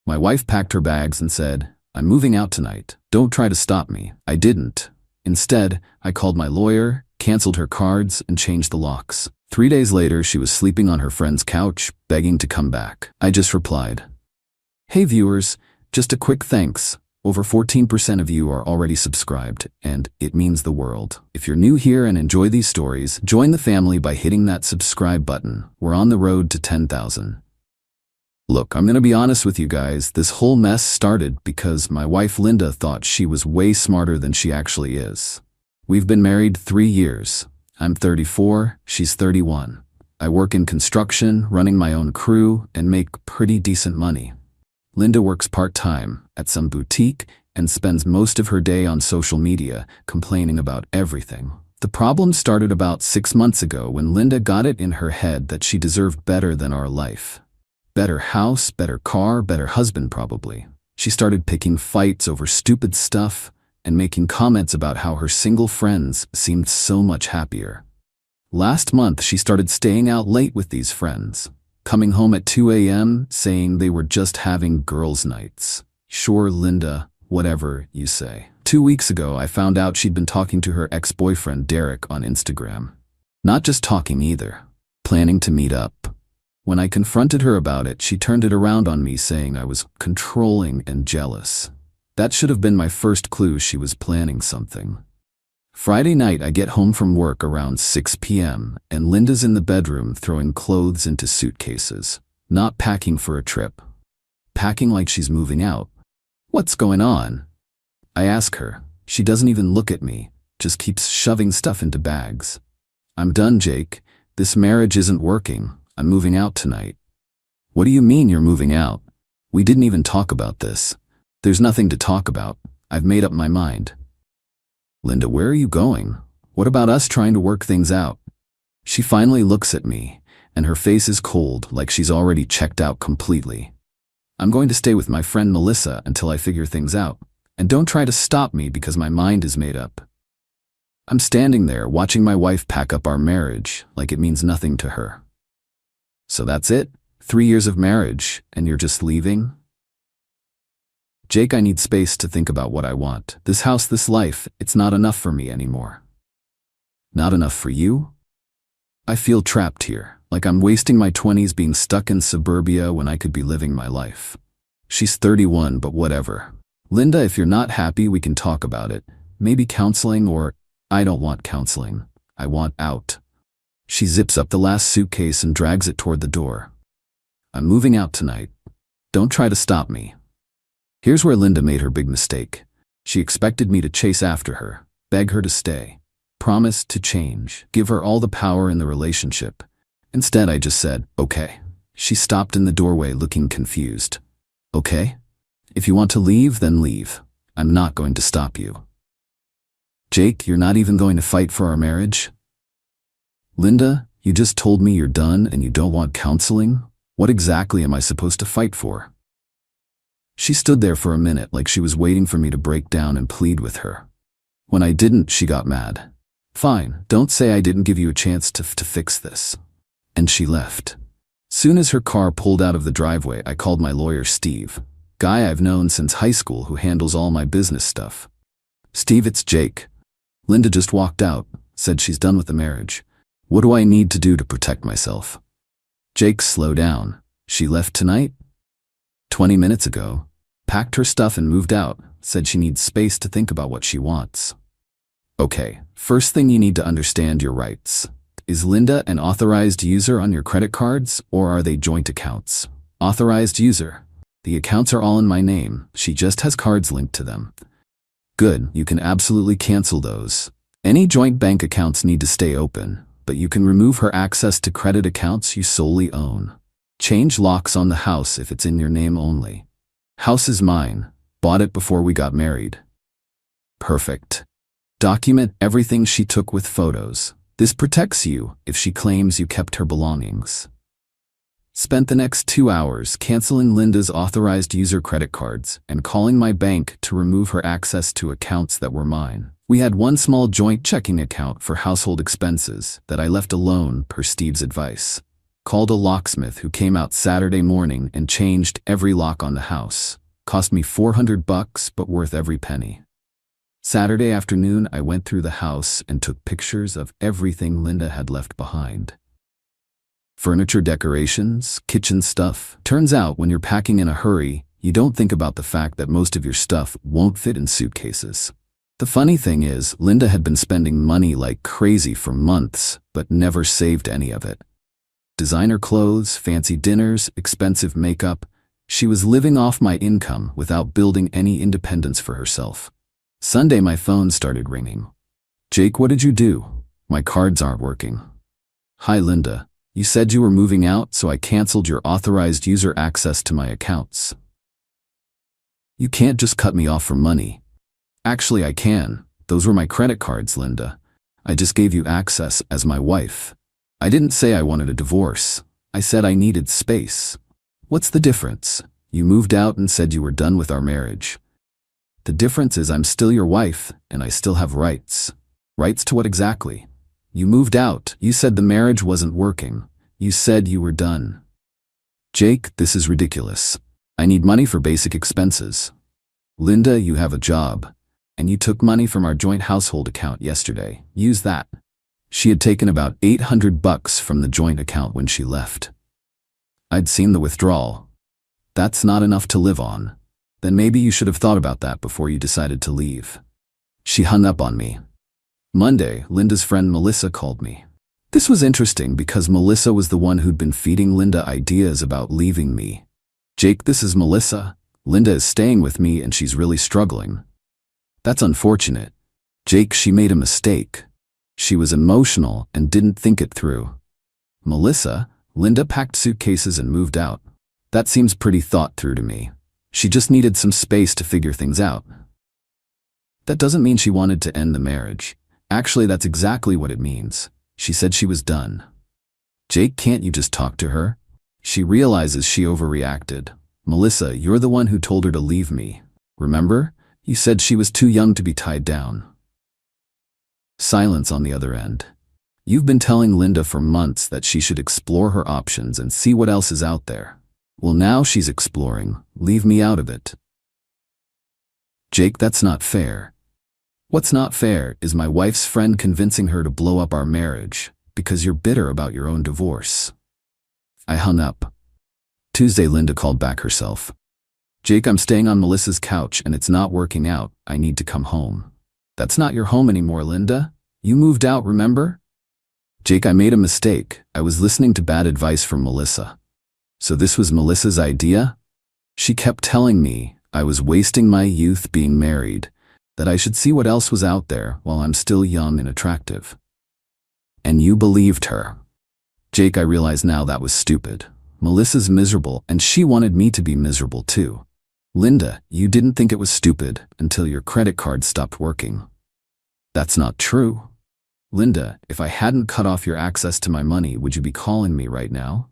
My wife packed her bags and said, "I'm moving out tonight. Don't try to stop me." I didn't. Instead, I called my lawyer, canceled her cards, and changed the locks. 3 days later, she was sleeping on her friend's couch, begging to come back. I just replied, "Hey viewers, just a quick thanks. Over 14% of you are already subscribed, and it means the world. If you're new here and enjoy these stories, join the family by hitting that subscribe button. We're on the road to 10,000. Look, I'm gonna be honest with you guys, this whole mess started because my wife Linda thought she was way smarter than she actually is. We've been married 3 years. I'm 34, she's 31. I work in construction, running my own crew, and make pretty decent money. Linda works part-time at some boutique and spends most of her day on social media, complaining about everything. The problem started about 6 months ago when Linda got it in her head that she deserved better than our life. Better house, better car, better husband probably. She started picking fights over stupid stuff and making comments about how her single friends seemed so much happier. Last month, she started staying out late with these friends, coming home at 2 a.m. saying they were just having girls' nights. Sure, Linda, whatever you say. 2 weeks ago, I found out she'd been talking to her ex-boyfriend Derek on Instagram. Not just talking either, planning to meet up. When I confronted her about it, she turned it around on me saying I was controlling and jealous. That should have been my first clue she was planning something. Friday night, I get home from work around 6 p.m. and Linda's in the bedroom throwing clothes into suitcases, not packing for a trip. Packing like she's moving out. What's going on? I ask her. She doesn't even look at me, just keeps shoving stuff into bags. I'm done, Jake. This marriage isn't working. I'm moving out tonight. What do you mean you're moving out? We didn't even talk about this. There's nothing to talk about. I've made up my mind. Linda, where are you going? What about us trying to work things out? She finally looks at me, and her face is cold, like she's already checked out completely. I'm going to stay with my friend Melissa until I figure things out, and don't try to stop me because my mind is made up. I'm standing there watching my wife pack up our marriage like it means nothing to her. So that's it? 3 years of marriage, and you're just leaving? Jake, I need space to think about what I want. This house, this life, it's not enough for me anymore. Not enough for you? I feel trapped here, like I'm wasting my 20s being stuck in suburbia when I could be living my life. She's 31, but whatever. Linda, if you're not happy, we can talk about it. Maybe counseling, or I don't want counseling. I want out. She zips up the last suitcase and drags it toward the door. I'm moving out tonight. Don't try to stop me. Here's where Linda made her big mistake. She expected me to chase after her, beg her to stay, promise to change, give her all the power in the relationship. Instead, I just said, okay. She stopped in the doorway looking confused. Okay? If you want to leave, then leave. I'm not going to stop you. Jake, you're not even going to fight for our marriage? Linda, you just told me you're done and you don't want counseling? What exactly am I supposed to fight for? She stood there for a minute like she was waiting for me to break down and plead with her. When I didn't, she got mad. Fine, don't say I didn't give you a chance to fix this. And she left. Soon as her car pulled out of the driveway, I called my lawyer Steve, guy I've known since high school who handles all my business stuff. Steve, it's Jake. Linda just walked out, said she's done with the marriage. What do I need to do to protect myself? Jake, slow down. She left tonight? 20 minutes ago. Packed her stuff and moved out, said she needs space to think about what she wants. Okay, first thing you need to understand your rights. Is Linda an authorized user on your credit cards, or are they joint accounts? Authorized user. The accounts are all in my name. She just has cards linked to them. Good, you can absolutely cancel those. Any joint bank accounts need to stay open, but you can remove her access to credit accounts you solely own. Change locks on the house if it's in your name only. House is mine. Bought it before we got married. Perfect. Document everything she took with photos. This protects you if she claims you kept her belongings. Spent the next 2 hours canceling Linda's authorized user credit cards and calling my bank to remove her access to accounts that were mine. We had one small joint checking account for household expenses that I left alone per Steve's advice. Called a locksmith who came out Saturday morning and changed every lock on the house. Cost me $400 but worth every penny. Saturday afternoon, I went through the house and took pictures of everything Linda had left behind. Furniture decorations, kitchen stuff. Turns out when you're packing in a hurry, you don't think about the fact that most of your stuff won't fit in suitcases. The funny thing is, Linda had been spending money like crazy for months, but never saved any of it. Designer clothes, fancy dinners, expensive makeup. She was living off my income without building any independence for herself. Sunday, my phone started ringing. Jake, what did you do? My cards aren't working. Hi, Linda. You said you were moving out, so I canceled your authorized user access to my accounts. You can't just cut me off for money. Actually, I can. Those were my credit cards, Linda. I just gave you access as my wife. I didn't say I wanted a divorce. I said I needed space. What's the difference? You moved out and said you were done with our marriage. The difference is I'm still your wife, and I still have rights. Rights to what exactly? You moved out. You said the marriage wasn't working. You said you were done. Jake, this is ridiculous. I need money for basic expenses. Linda, you have a job. And you took money from our joint household account yesterday. Use that. She had taken about $800 from the joint account when she left. I'd seen the withdrawal. That's not enough to live on. Then maybe you should have thought about that before you decided to leave. She hung up on me. Monday, Linda's friend Melissa called me. This was interesting because Melissa was the one who'd been feeding Linda ideas about leaving me. Jake, this is Melissa. Linda is staying with me and she's really struggling. That's unfortunate. Jake, she made a mistake. She was emotional and didn't think it through. Melissa, Linda packed suitcases and moved out. That seems pretty thought through to me. She just needed some space to figure things out. That doesn't mean she wanted to end the marriage. Actually, that's exactly what it means. She said she was done. Jake, can't you just talk to her? She realizes she overreacted. Melissa, you're the one who told her to leave me. Remember? You said she was too young to be tied down. Silence on the other end. You've been telling Linda for months that she should explore her options and see what else is out there. Well, now she's exploring. Leave me out of it. Jake, that's not fair. What's not fair is my wife's friend convincing her to blow up our marriage because you're bitter about your own divorce. I hung up. Tuesday, Linda called back herself. Jake, I'm staying on Melissa's couch and it's not working out. I need to come home. That's not your home anymore, Linda. You moved out, remember? Jake, I made a mistake. I was listening to bad advice from Melissa. So this was Melissa's idea? She kept telling me I was wasting my youth being married, that I should see what else was out there while I'm still young and attractive. And you believed her. Jake, I realize now that was stupid. Melissa's miserable and she wanted me to be miserable too. Linda, you didn't think it was stupid until your credit card stopped working. That's not true. Linda, if I hadn't cut off your access to my money, would you be calling me right now?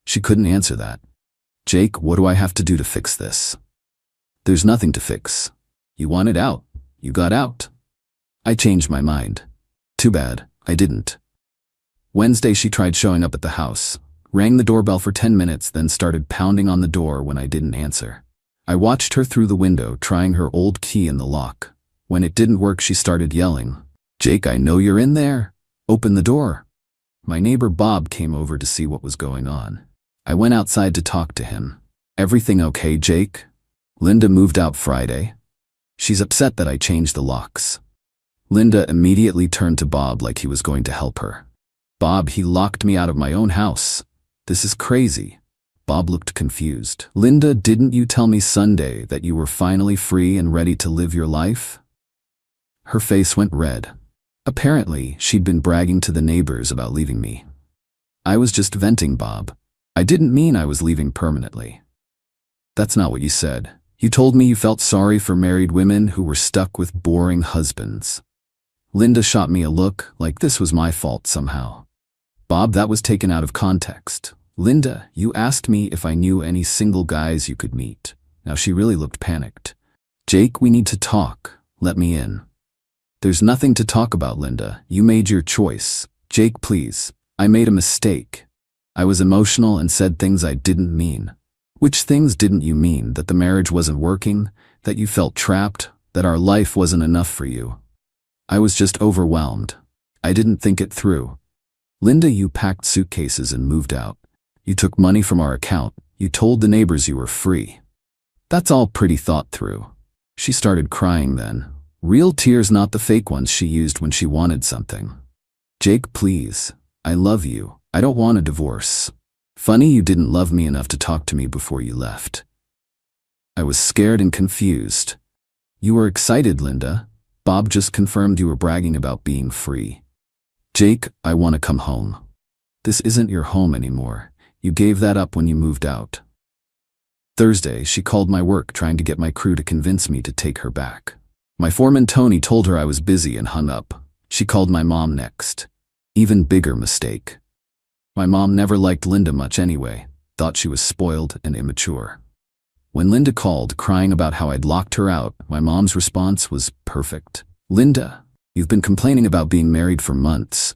She couldn't answer that. Jake, what do I have to do to fix this? There's nothing to fix. You wanted out. You got out. I changed my mind. Too bad, I didn't. Wednesday, she tried showing up at the house, rang the doorbell for 10 minutes, then started pounding on the door when I didn't answer. I watched her through the window, trying her old key in the lock. When it didn't work, she started yelling, Jake, I know you're in there. Open the door. My neighbor Bob came over to see what was going on. I went outside to talk to him. Everything okay, Jake? Linda moved out Friday. She's upset that I changed the locks. Linda immediately turned to Bob like he was going to help her. Bob, he locked me out of my own house. This is crazy. Bob looked confused. Linda, didn't you tell me Sunday that you were finally free and ready to live your life? Her face went red. Apparently, she'd been bragging to the neighbors about leaving me. I was just venting, Bob. I didn't mean I was leaving permanently. That's not what you said. You told me you felt sorry for married women who were stuck with boring husbands. Linda shot me a look like this was my fault somehow. Bob, that was taken out of context. Linda, you asked me if I knew any single guys you could meet. Now she really looked panicked. Jake, we need to talk. Let me in. There's nothing to talk about, Linda. You made your choice. Jake, please. I made a mistake. I was emotional and said things I didn't mean. Which things didn't you mean? That the marriage wasn't working? That you felt trapped? That our life wasn't enough for you? I was just overwhelmed. I didn't think it through. Linda, you packed suitcases and moved out. You took money from our account. You told the neighbors you were free. That's all pretty thought through. She started crying then. Real tears, not the fake ones she used when she wanted something. Jake, please. I love you. I don't want a divorce. Funny you didn't love me enough to talk to me before you left. I was scared and confused. You were excited, Linda. Bob just confirmed you were bragging about being free. Jake, I want to come home. This isn't your home anymore. You gave that up when you moved out. Thursday, she called my work trying to get my crew to convince me to take her back. My foreman Tony told her I was busy and hung up. She called my mom next. Even bigger mistake. My mom never liked Linda much anyway, thought she was spoiled and immature. When Linda called, crying about how I'd locked her out, my mom's response was perfect. Linda, you've been complaining about being married for months.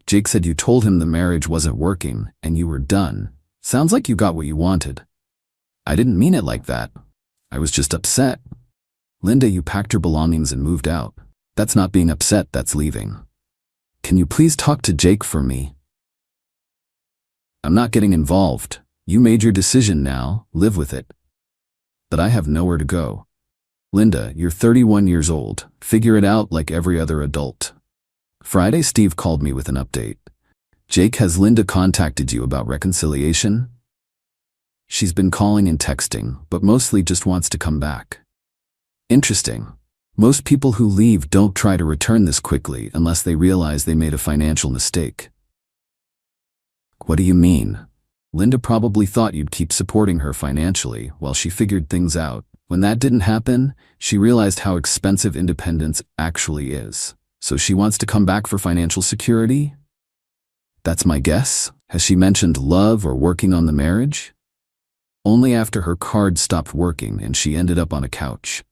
Jake said you told him the marriage wasn't working and you were done. Sounds like you got what you wanted. I didn't mean it like that. I was just upset. Linda, you packed your belongings and moved out. That's not being upset, that's leaving. Can you please talk to Jake for me? I'm not getting involved. You made your decision now, live with it. But I have nowhere to go. Linda, you're 31 years old. Figure it out like every other adult. Friday, Steve called me with an update. Jake, has Linda contacted you about reconciliation? She's been calling and texting, but mostly just wants to come back. Interesting. Most people who leave don't try to return this quickly unless they realize they made a financial mistake. What do you mean? Linda probably thought you'd keep supporting her financially while she figured things out. When that didn't happen, she realized how expensive independence actually is. So she wants to come back for financial security? That's my guess. Has she mentioned love or working on the marriage? Only after her card stopped working and she ended up on a couch.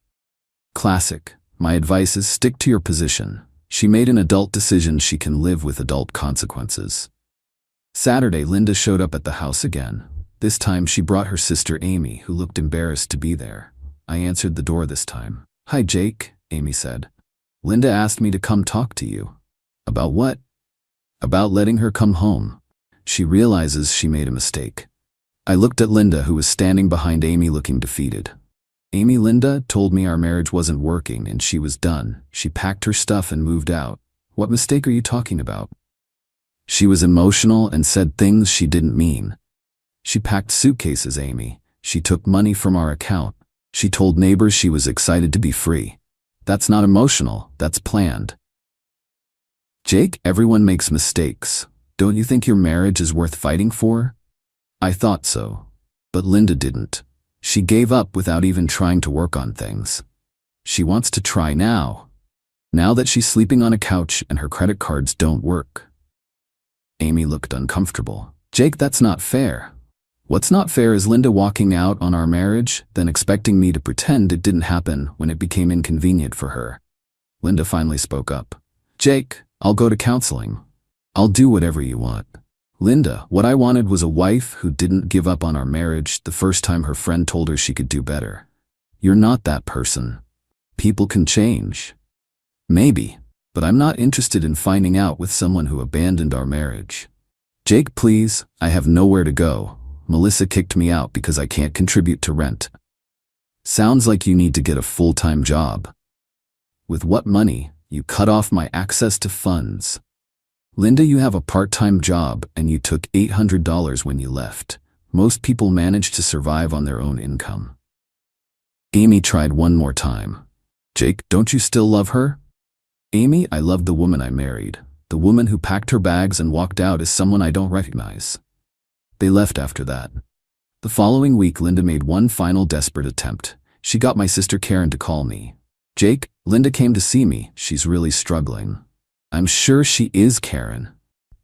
Classic. My advice is stick to your position. She made an adult decision, she can live with adult consequences. Saturday, Linda showed up at the house again. This time she brought her sister Amy, who looked embarrassed to be there. I answered the door this time. Hi Jake, Amy said. Linda asked me to come talk to you. About what? About letting her come home. She realizes she made a mistake. I looked at Linda, who was standing behind Amy looking defeated. Amy, Linda told me our marriage wasn't working and she was done. She packed her stuff and moved out. What mistake are you talking about? She was emotional and said things she didn't mean. She packed suitcases, Amy. She took money from our account. She told neighbors she was excited to be free. That's not emotional, that's planned. Jake, everyone makes mistakes. Don't you think your marriage is worth fighting for? I thought so. But Linda didn't. She gave up without even trying to work on things. She wants to try now. Now that she's sleeping on a couch and her credit cards don't work. Amy looked uncomfortable. Jake, that's not fair. What's not fair is Linda walking out on our marriage, then expecting me to pretend it didn't happen when it became inconvenient for her. Linda finally spoke up. Jake, I'll go to counseling. I'll do whatever you want. Linda, what I wanted was a wife who didn't give up on our marriage the first time her friend told her she could do better. You're not that person. People can change. Maybe, but I'm not interested in finding out with someone who abandoned our marriage. Jake, please, I have nowhere to go. Melissa kicked me out because I can't contribute to rent. Sounds like you need to get a full-time job. With what money? You cut off my access to funds. Linda, you have a part-time job and you took $800 when you left. Most people manage to survive on their own income. Amy tried one more time. Jake, don't you still love her? Amy, I love the woman I married. The woman who packed her bags and walked out is someone I don't recognize. They left after that. The following week, Linda made one final desperate attempt. She got my sister Karen to call me. Jake, Linda came to see me. She's really struggling. I'm sure she is, Karen.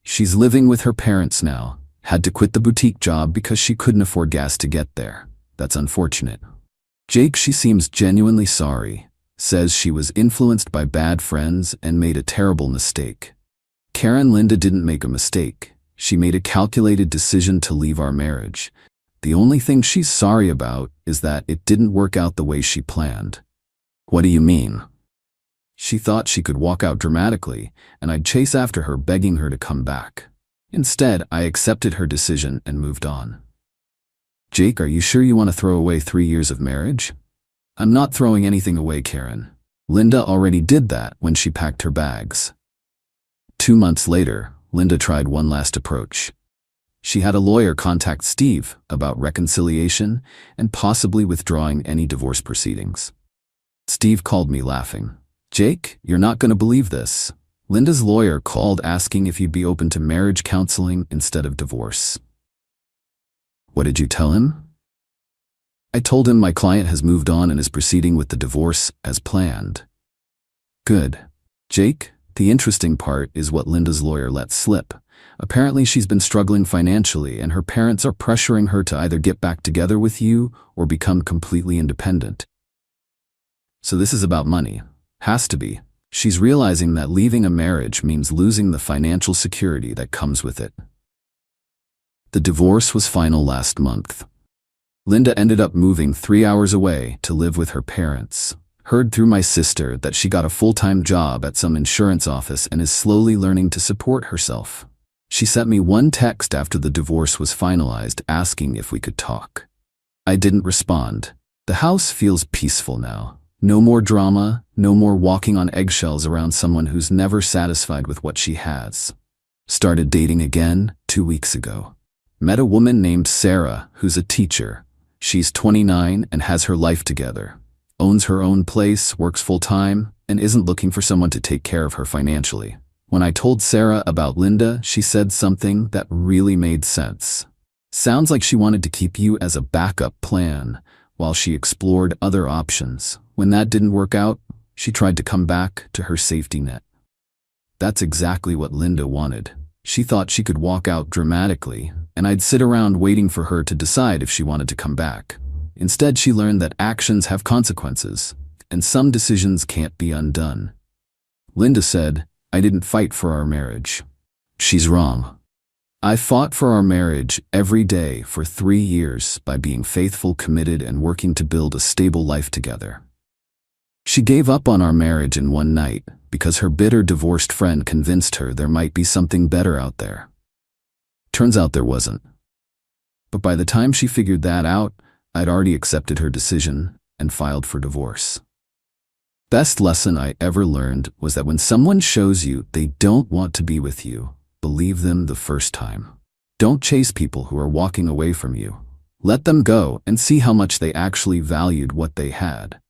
She's living with her parents now. Had to quit the boutique job because she couldn't afford gas to get there. That's unfortunate. Jake, she seems genuinely sorry. Says she was influenced by bad friends and made a terrible mistake. Karen, Linda didn't make a mistake. She made a calculated decision to leave our marriage. The only thing she's sorry about is that it didn't work out the way she planned. What do you mean? She thought she could walk out dramatically, and I'd chase after her begging her to come back. Instead, I accepted her decision and moved on. Jake, are you sure you want to throw away 3 years of marriage? I'm not throwing anything away, Karen. Linda already did that when she packed her bags. 2 months later, Linda tried one last approach. She had a lawyer contact Steve about reconciliation and possibly withdrawing any divorce proceedings. Steve called me laughing. Jake, you're not going to believe this. Linda's lawyer called asking if you'd be open to marriage counseling instead of divorce. What did you tell him? I told him my client has moved on and is proceeding with the divorce as planned. Good. Jake, the interesting part is what Linda's lawyer let slip. Apparently she's been struggling financially and her parents are pressuring her to either get back together with you or become completely independent. So this is about money. Has to be. She's realizing that leaving a marriage means losing the financial security that comes with it. The divorce was final last month. Linda ended up moving 3 hours away to live with her parents. Heard through my sister that she got a full-time job at some insurance office and is slowly learning to support herself. She sent me one text after the divorce was finalized asking if we could talk. I didn't respond. The house feels peaceful now. No more drama, no more walking on eggshells around someone who's never satisfied with what she has. Started dating again 2 weeks ago. Met a woman named Sarah who's a teacher. She's 29 and has her life together. Owns her own place, works full-time, and isn't looking for someone to take care of her financially. When I told Sarah about Linda, she said something that really made sense. Sounds like she wanted to keep you as a backup plan while she explored other options. When that didn't work out, she tried to come back to her safety net. That's exactly what Linda wanted. She thought she could walk out dramatically, and I'd sit around waiting for her to decide if she wanted to come back. Instead, she learned that actions have consequences, and some decisions can't be undone. Linda said, I didn't fight for our marriage. She's wrong. I fought for our marriage every day for 3 years by being faithful, committed, and working to build a stable life together. She gave up on our marriage in one night because her bitter divorced friend convinced her there might be something better out there. Turns out there wasn't. But by the time she figured that out, I'd already accepted her decision and filed for divorce. Best lesson I ever learned was that when someone shows you they don't want to be with you, believe them the first time. Don't chase people who are walking away from you. Let them go and see how much they actually valued what they had.